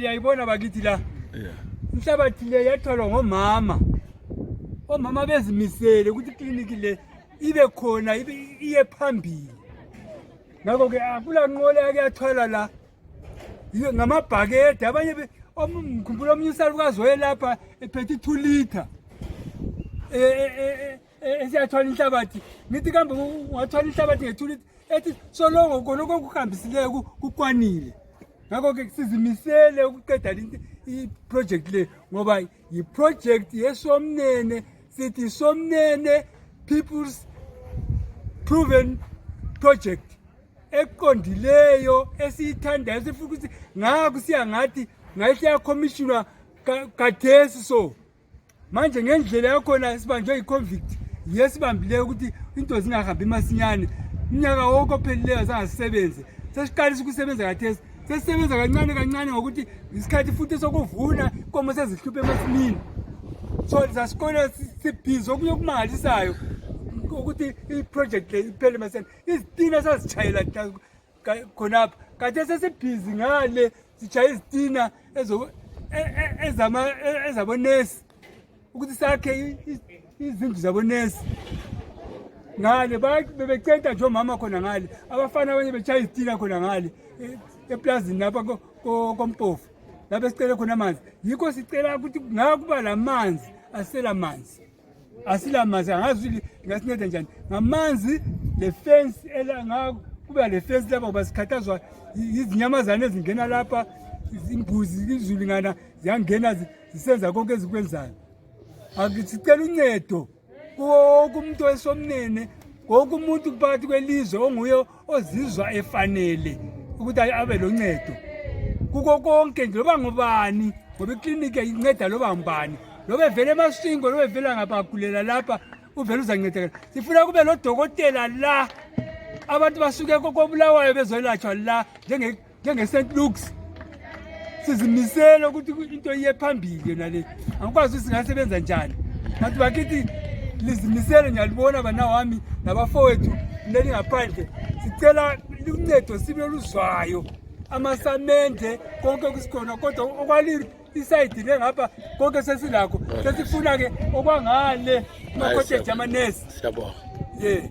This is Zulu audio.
Yayibona bakithi la. Inhlabathi le yatholwa ngomama. Omama bezimisele ukuthi ikliniki le ibe khona iye phambili. Ngakho ke akula nqola yake yathwala la. Ngamabhakede abanye ngikhumbula omunye usalukazi lapha ephethe 2 liter. Esiyathwala inhlabathi. Ngithi kambe ungathwala inhlabathi nge2 liter ethi solongo konke ukuhambisileyo kukwanile. Ngakho ke sizimisele ukuqeda i-project le ngoba i-project yeSomnene sithi Somnene People's Proven Project eqondileyo esiyithandayo sifuna ukuthi ngaku siyangathi ngayihle commissioner kathesi so manje ngendlela yakhona sibanjwe i-convict yesibambileyo ukuthi into zingahambi masinyane unyaka wonke ophelileyo zangasebenze sesiqalisa ukusebenza kathesi sesisebenza kancane ngokuthi isikhathi futhi sokuvuna inkomo sezihluphe emasimini so sasikole sibhizi okunye okumangalisayo ukuthi i-project le iphele masinyane izitina sazichayela khonapha kade sesibhizi ngale sichaya izitina ezabonesi ukuthi sakhe izindlu zabonesi ngale bebecenta nje omama khona ngale abafana abanye bechaya izitina khona ngale eplazini lapha kompofu lapha sicela khona amanzi yikho sicela ukuthi ngakuba lamanzi asila manzi angazi ngasinceda njani ngamanzi le fence kuba le fence lapha ngoba sikhathazwa izinyamazana ezingena lapha imbuzi izulingana ziyangena zisenza konke ezikwenzayo sicela uncedo wonke umuntu weSomnene wonke umuntu phakathi kwelizwe onguye ozizwa efanele ukuthi abe loncedo kuko konke nje loba ngubani ngoba ikliniki inceda loba ngubani loba evele emasingo loba evela ngabagulela lapha uvela uzancedeka sifuna kube lodokotela la abantu basuke kokobulawayo bezolatshwa la njenge St Luke's sizimisele ukuthi into iye phambili yona le angikwazi ukuthi singasebenza njani bantu bakithi lizimisele ngiyalibona bana wami nabafowethu leli ngaphandle sicela uncedo sibe luzwayo amasamende konke kusikhona kodwa okwali iside le ngapha konke sesilakho sesifuna ke okwangale ama cottage amanesi siyabonga yeah